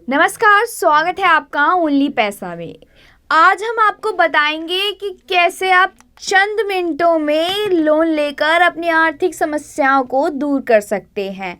नमस्कार, स्वागत है आपका ओनली पैसा में। आज हम आपको बताएंगे कि कैसे आप चंद मिनटों में लोन लेकर अपनी आर्थिक समस्याओं को दूर कर सकते हैं।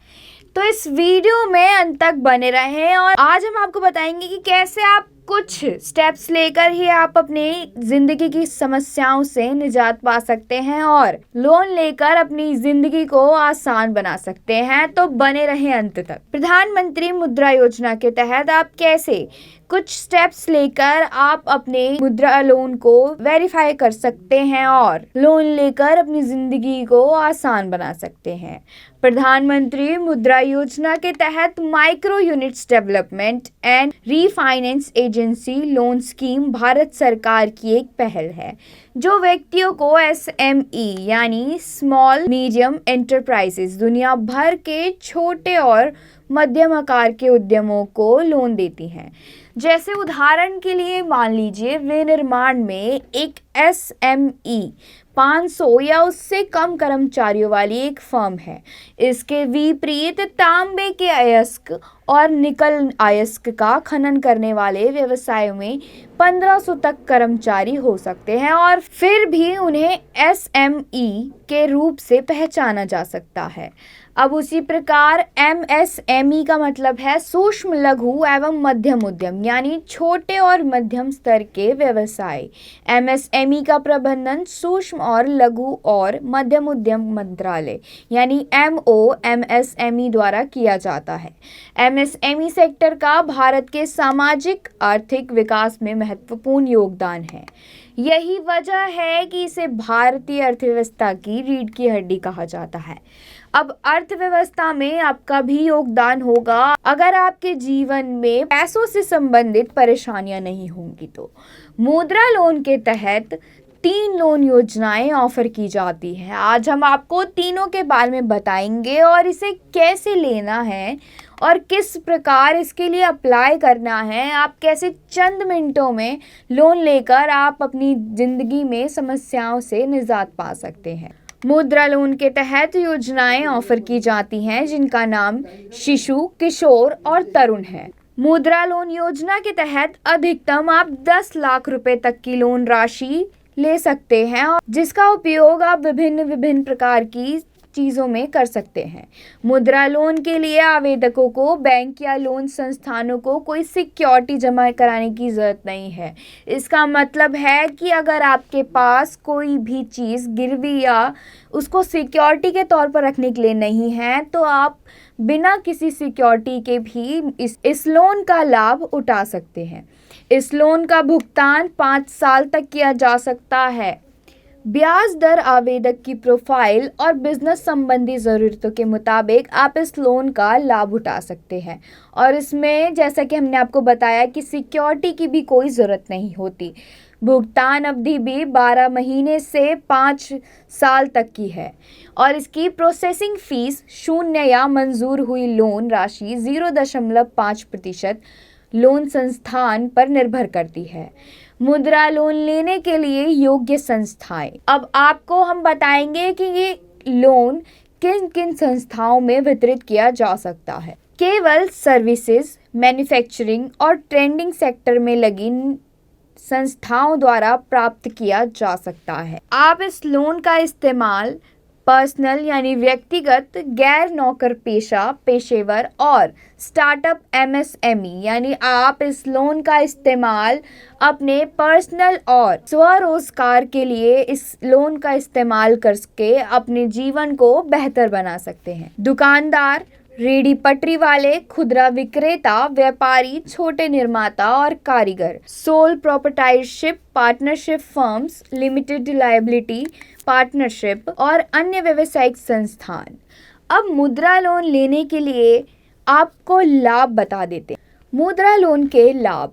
तो इस वीडियो में अंत तक बने रहें और आज हम आपको बताएंगे कि कैसे आप कुछ स्टेप्स लेकर ही आप अपनी जिंदगी की समस्याओं से निजात पा सकते हैं और लोन लेकर अपनी जिंदगी को आसान बना सकते हैं। तो बने रहें अंत तक। प्रधानमंत्री मुद्रा योजना के तहत आप कैसे कुछ स्टेप्स लेकर आप अपने मुद्रा लोन को वेरीफाई कर सकते हैं और लोन लेकर अपनी जिंदगी को आसान बना सकते हैं। प्रधानमंत्री मुद्रा योजना के तहत micro units development and refinance agency loan scheme Bharat सरकार की एक पहल है जो व्यक्तियों को एसएमई यानी स्मॉल मीडियम एंटरप्राइजेस दुनिया भर के छोटे और मध्यम आकार के उद्यमों को लोन देती हैं। जैसे उदाहरण के लिए मान लीजिए विनिर्माण में एक एसएमई 500 या उससे कम कर्मचारियों वाली एक फर्म है। इसके विपरीत तांबे के अयस्क और निकल अयस्क का खनन करने वाले व्यवसायों में 1500 तक कर्मचारी हो सकते हैं और फिर भी उन्हें एसएमई के रूप से पहचाना जा सकता है। अब उसी प्रकार एमएसएमई का मतलब है सूक्ष्म लघु एवं मध्यम उद्यम यानी छोटे और मध्यम स्तर के व्यवसाय। एमएसएमई का प्रबंधन सूक्ष्म और लघु और मध्यम उद्यम मंत्रालय यानी एमओएमएसएमई द्वारा किया जाता है। एमएसएमई सेक्टर का भारत के सामाजिक आर्थिक विकास में महत्वपूर्ण योगदान है। यही वजह है कि इसे भारतीय अर्थव्यवस्था की रीढ़ की हड्डी कहा जाता है। अब अर्थव्यवस्था में आपका भी योगदान होगा अगर आपके जीवन में पैसों से संबंधित परेशानियां नहीं होंगी। तो मुद्रा लोन के तहत 3 लोन योजनाएं ऑफर की जाती है। आज हम आपको तीनों के बारे में बताएंगे और इसे कैसे लेना है और किस प्रकार इसके लिए अप्लाई करना है। आप कैसे चंद मिनटों में लोन लेकर आप अपनी ज़िंदगी में समस्याओं से निजात पा सकते हैं। मुद्रा लोन के तहत योजनाएं ऑफर की जाती हैं जिनका नाम शिशु, किशोर और तरुण है। मुद्रा लोन योजना के तहत अधिकतम आप 10 लाख रुपए तक की लोन राशि ले सकते हैं और जिसका उपयोग आप विभिन्न प्रकार की चीज़ों में कर सकते हैं। मुद्रा लोन के लिए आवेदकों को बैंक या लोन संस्थानों को कोई सिक्योरिटी जमा कराने की ज़रूरत नहीं है। इसका मतलब है कि अगर आपके पास कोई भी चीज़ गिरवी या उसको सिक्योरिटी के तौर पर रखने के लिए नहीं है तो आप बिना किसी सिक्योरिटी के भी इस लोन का लाभ उठा सकते हैं। इस लोन का भुगतान 5 साल तक किया जा सकता है। ब्याज दर आवेदक की प्रोफाइल और बिजनेस संबंधी ज़रूरतों के मुताबिक आप इस लोन का लाभ उठा सकते हैं और इसमें जैसा कि हमने आपको बताया कि सिक्योरिटी की भी कोई ज़रूरत नहीं होती। भुगतान अवधि भी 12 महीने से 5 साल तक की है और इसकी प्रोसेसिंग फीस 0 या मंजूर हुई लोन राशि 0.5% लोन संस्थान पर निर्भर करती है। मुद्रा लोन लेने के लिए योग्य संस्थाएं। अब आपको हम बताएंगे कि ये लोन किन किन संस्थाओं में वितरित किया जा सकता है। केवल सर्विसेज, मैन्युफैक्चरिंग और ट्रेडिंग सेक्टर में लगी संस्थाओं द्वारा प्राप्त किया जा सकता है। आप इस लोन का इस्तेमाल पर्सनल यानी व्यक्तिगत, गैर नौकर पेशा, पेशेवर और स्टार्टअप एमएसएमई यानी आप इस लोन का इस्तेमाल अपने पर्सनल और स्वरोजगार के लिए इस लोन का इस्तेमाल करके अपने जीवन को बेहतर बना सकते हैं। दुकानदार, रेडी पटरी वाले, खुदरा विक्रेता, व्यापारी, छोटे निर्माता और कारीगर, sole proprietorship, partnership firms, limited liability partnership और अन्य व्यावसायिक संस्थान। अब मुद्रा लोन लेने के लिए आपको लाभ बता देते हैं। मुद्रा लोन के लाभ: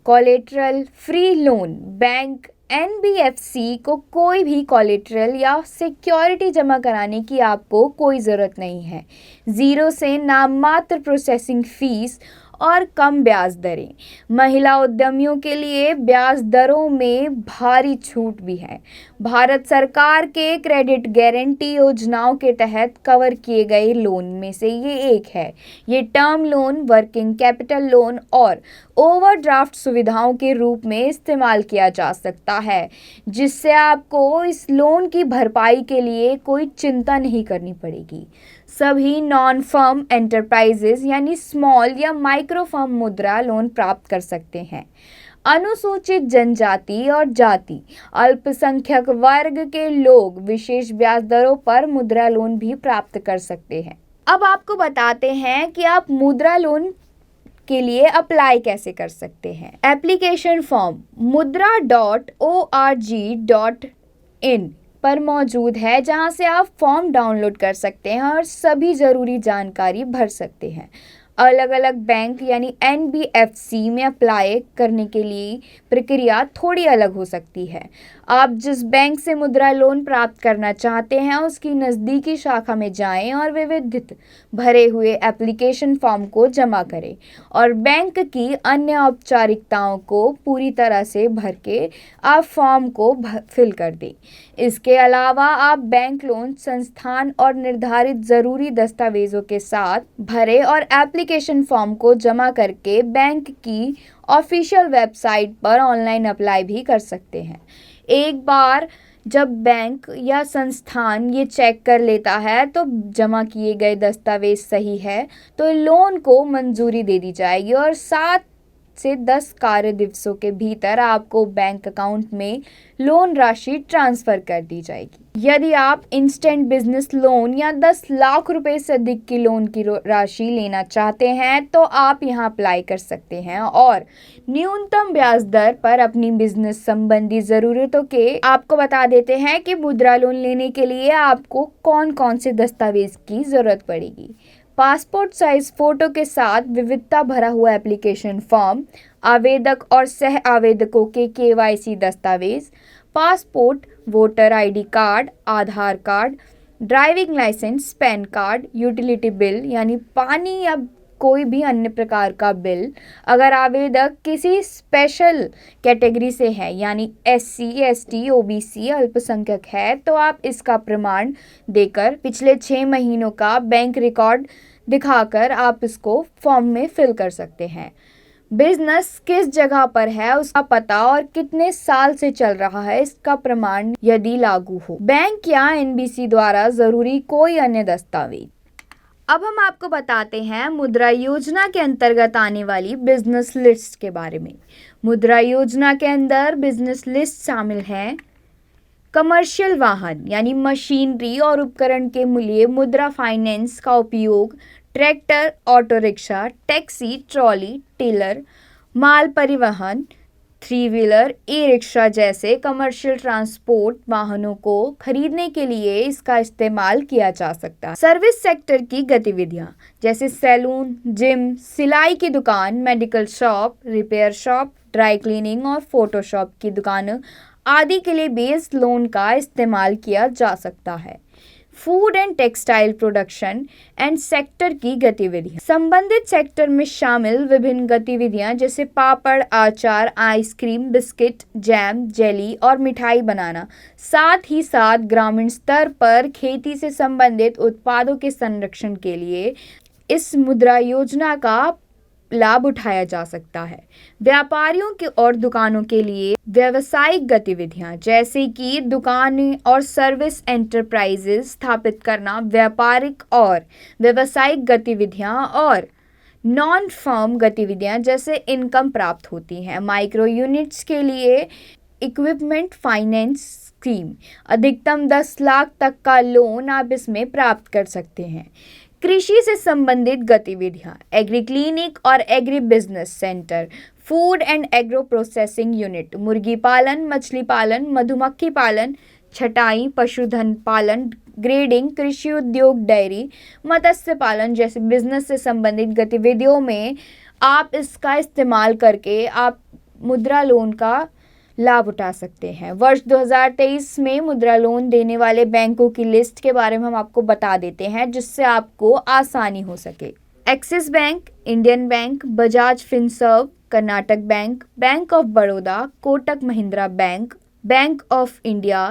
collateral free loan. Bank NBFC को कोई भी कोलेटरल या सिक्योरिटी जमा कराने की आपको कोई ज़रूरत नहीं है। 0 से नाम मात्र प्रोसेसिंग फीस और कम ब्याज दरें। महिला उद्यमियों के लिए ब्याज दरों में भारी छूट भी है। भारत सरकार के क्रेडिट गारंटी योजनाओं के तहत कवर किए गए लोन में से ये एक है। ये term loan, working capital loan और ओवरड्राफ्ट सुविधाओं के रूप में इस्तेमाल किया जा सकता है, जिससे आपको इस लोन की भरपाई के लिए कोई चिंता नहीं करनी पड़ेगी। सभी नॉन फर्म एंटरप्राइजेज यानी स्मॉल या माइक्रो फर्म मुद्रा लोन प्राप्त कर सकते हैं। अनुसूचित जनजाति और जाति, अल्पसंख्यक वर्ग के लोग विशेष ब्याज दरों पर मुद्रा लोन भी प्राप्त कर सकते हैं। अब आपको बताते हैं कि आप मुद्रा लोन के लिए अप्लाई कैसे कर सकते हैं। एप्लीकेशन फॉर्म mudra.org.in पर मौजूद है, जहां से आप फॉर्म डाउनलोड कर सकते हैं और सभी ज़रूरी जानकारी भर सकते हैं। अलग अलग बैंक यानी NBFC में अप्लाई करने के लिए प्रक्रिया थोड़ी अलग हो सकती है। आप जिस बैंक से मुद्रा लोन प्राप्त करना चाहते हैं उसकी नज़दीकी शाखा में जाएं और विविध भरे हुए एप्लीकेशन फॉर्म को जमा करें और बैंक की अन्य औपचारिकताओं को पूरी तरह से भर के आप फॉर्म को फिल कर दें। इसके अलावा आप बैंक लोन संस्थान और निर्धारित ज़रूरी दस्तावेज़ों के साथ भरे और एप्लीकेशन फॉर्म को जमा करके बैंक की ऑफिशियल वेबसाइट पर ऑनलाइन अप्लाई भी कर सकते हैं। एक बार जब बैंक या संस्थान ये चेक कर लेता है तो जमा किए गए दस्तावेज सही है तो लोन को मंजूरी दे दी जाएगी और 7 से 10 कार्य दिवसों के भीतर आपको बैंक अकाउंट में लोन राशि ट्रांसफ़र कर दी जाएगी। यदि आप इंस्टेंट बिजनेस लोन या 10 लाख रुपए से अधिक की लोन की राशि लेना चाहते हैं तो आप यहां अप्लाई कर सकते हैं और न्यूनतम ब्याज दर पर अपनी बिजनेस संबंधी ज़रूरतों के आपको बता देते हैं कि मुद्रा लोन लेने के लिए आपको कौन कौन से दस्तावेज की ज़रूरत पड़ेगी। पासपोर्ट साइज फ़ोटो के साथ विविधता भरा हुआ एप्लीकेशन फॉर्म, आवेदक और सह आवेदकों के KYC दस्तावेज, passport, voter ID card, Aadhaar card, driving licence, PAN card, utility bill यानी पानी या कोई भी अन्य प्रकार का बिल। अगर आवेदक किसी स्पेशल कैटेगरी से है यानी SC, ST, OBC, अल्पसंख्यक है तो आप इसका प्रमाण देकर पिछले 6 महीनों का बैंक रिकॉर्ड दिखाकर आप इसको फॉर्म में फिल कर सकते हैं। बिजनेस किस जगह पर है उसका पता और कितने साल से चल रहा है इसका प्रमाण यदि लागू हो। बैंक या NBC द्वारा ज़रूरी कोई अन्य दस्तावेज। अब हम आपको बताते हैं मुद्रा योजना के अंतर्गत आने वाली बिजनेस लिस्ट के बारे में। मुद्रा योजना के अंदर बिजनेस लिस्ट शामिल है। कमर्शियल वाहन यानी मशीनरी और उपकरण के लिए मुद्रा फाइनेंस का उपयोग, tractor, auto rickshaw, taxi, trolley, trailer, माल परिवहन, 3 व्हीलर, ई-रिक्शा जैसे कमर्शियल ट्रांसपोर्ट वाहनों को खरीदने के लिए इसका इस्तेमाल किया जा सकता है। सर्विस सेक्टर की गतिविधियां जैसे सैलून, जिम, सिलाई की दुकान, medical shop, repair shop, dry cleaning और फोटोशॉप की दुकान आदि के लिए बेस लोन का इस्तेमाल किया जा सकता है। Food and textile production and sector की गतिविधियां संबंधित सेक्टर में शामिल विभिन्न गतिविधियां जैसे पापड़, आचार, आइसक्रीम, बिस्किट, जैम, जेली और मिठाई बनाना, साथ ही साथ ग्रामीण स्तर पर खेती से संबंधित उत्पादों के संरक्षण के लिए इस मुद्रा योजना का लाभ उठाया जा सकता है। व्यापारियों के और दुकानों के लिए व्यावसायिक गतिविधियां जैसे कि दुकानें और सर्विस एंटरप्राइजेस स्थापित करना, व्यापारिक और व्यावसायिक गतिविधियां और नॉन फर्म गतिविधियां जैसे इनकम प्राप्त होती हैं। माइक्रो यूनिट्स के लिए इक्विपमेंट फाइनेंस स्कीम, अधिकतम 10 लाख तक का लोन आप इसमें प्राप्त कर सकते हैं। कृषि से संबंधित गतिविधियां, एग्री क्लिनिक और agri business centre, food and agro processing unit, मुर्गी पालन, मछली पालन, मधुमक्खी पालन, छटाई, पशुधन पालन, ग्रेडिंग, कृषि उद्योग, डेयरी, मत्स्य पालन जैसे बिजनेस से संबंधित गतिविधियों में आप इसका इस्तेमाल करके आप मुद्रा लोन का लाभ उठा सकते हैं। वर्ष 2023 में मुद्रा लोन देने वाले बैंकों की लिस्ट के बारे में हम आपको बता देते हैं जिससे आपको आसानी हो सके। Axis bank, Indian bank, Bajaj Finserv, Karnataka bank, bank of Baroda, Kotak Mahindra bank, bank of India,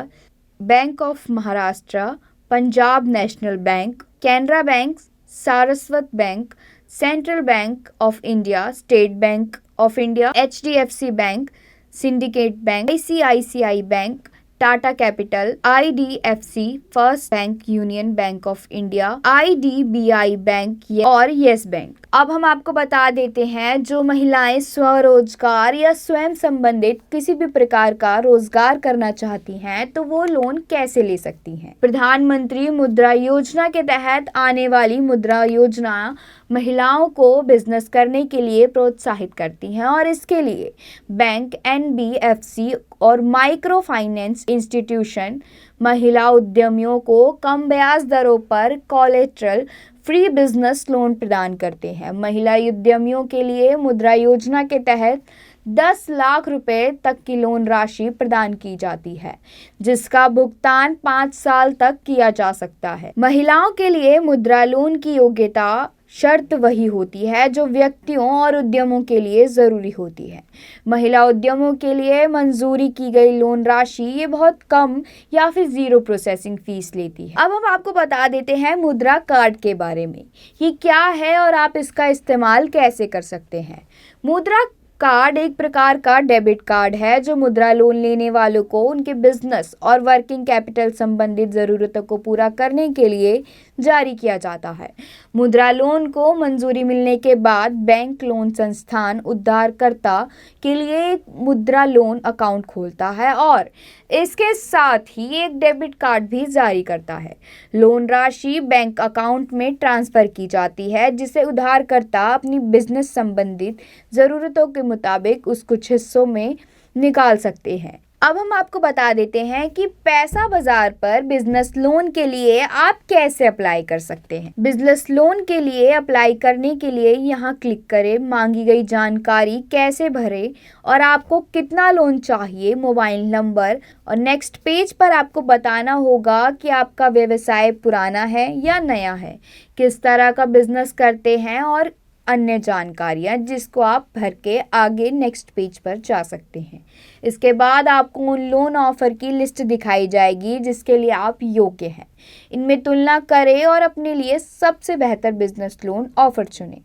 bank of Maharashtra, Punjab national bank, Canara bank, Saraswat bank, central bank of India, state bank of India, HDFC bank, syndicate bank, ICICI bank, Tata capital, IDFC, first bank, union bank of India, IDBI bank और yes bank. अब हम आपको बता देते हैं, जो महिलाएं स्वरोजगार या स्वयं संबंधित किसी भी प्रकार का रोजगार करना चाहती हैं तो वो लोन कैसे ले सकती हैं। प्रधानमंत्री मुद्रा योजना के तहत आने वाली मुद्रा योजना महिलाओं को बिजनेस करने के लिए प्रोत्साहित करती हैं और इसके लिए बैंक, NBFC और माइक्रो फाइनेंस इंस्टीट्यूशन महिला उद्यमियों को कम ब्याज दरों पर कोलेटरल फ्री बिजनेस लोन प्रदान करते हैं। महिला उद्यमियों के लिए मुद्रा योजना के तहत 10 लाख रुपए तक की लोन राशि प्रदान की जाती है, जिसका भुगतान 5 साल तक किया जा सकता है। महिलाओं के लिए मुद्रा लोन की योग्यता शर्त वही होती है जो व्यक्तियों और उद्यमों के लिए ज़रूरी होती है। महिला उद्यमों के लिए मंजूरी की गई लोन राशि ये बहुत कम या फिर 0 प्रोसेसिंग फीस लेती है। अब हम आपको बता देते हैं मुद्रा कार्ड के बारे में, ये क्या है और आप इसका इस्तेमाल कैसे कर सकते हैं। मुद्रा कार्ड एक प्रकार का डेबिट कार्ड है जो मुद्रा लोन लेने वालों को उनके बिजनेस और वर्किंग कैपिटल संबंधित ज़रूरतों को पूरा करने के लिए जारी किया जाता है। मुद्रा लोन को मंजूरी मिलने के बाद बैंक लोन संस्थान उधारकर्ता के लिए एक मुद्रा लोन अकाउंट खोलता है और इसके साथ ही एक डेबिट कार्ड भी जारी करता है। लोन राशि बैंक अकाउंट में ट्रांसफ़र की जाती है, जिसे उधारकर्ता अपनी बिजनेस संबंधित ज़रूरतों के मुताबिक उस कुछ हिस्सों में निकाल सकते हैं। अब हम आपको बता देते हैं कि पैसा बाजार पर बिजनेस लोन के लिए आप कैसे अप्लाई कर सकते हैं। बिजनेस लोन के लिए अप्लाई करने के लिए यहाँ क्लिक करें, मांगी गई जानकारी कैसे भरें और आपको कितना लोन चाहिए, मोबाइल नंबर, और नेक्स्ट पेज पर आपको बताना होगा कि आपका व्यवसाय पुराना है या नया है, किस तरह का बिजनेस करते हैं और अन्य जानकारियाँ जिसको आप भर के आगे नेक्स्ट पेज पर जा सकते हैं। इसके बाद आपको उन लोन ऑफ़र की लिस्ट दिखाई जाएगी जिसके लिए आप योग्य हैं। इनमें तुलना करें और अपने लिए सबसे बेहतर बिजनेस लोन ऑफ़र चुनें।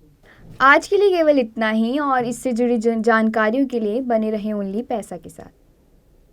आज के लिए केवल इतना ही और इससे जुड़ी जानकारियों के लिए बने रहें ओनली पैसा के साथ।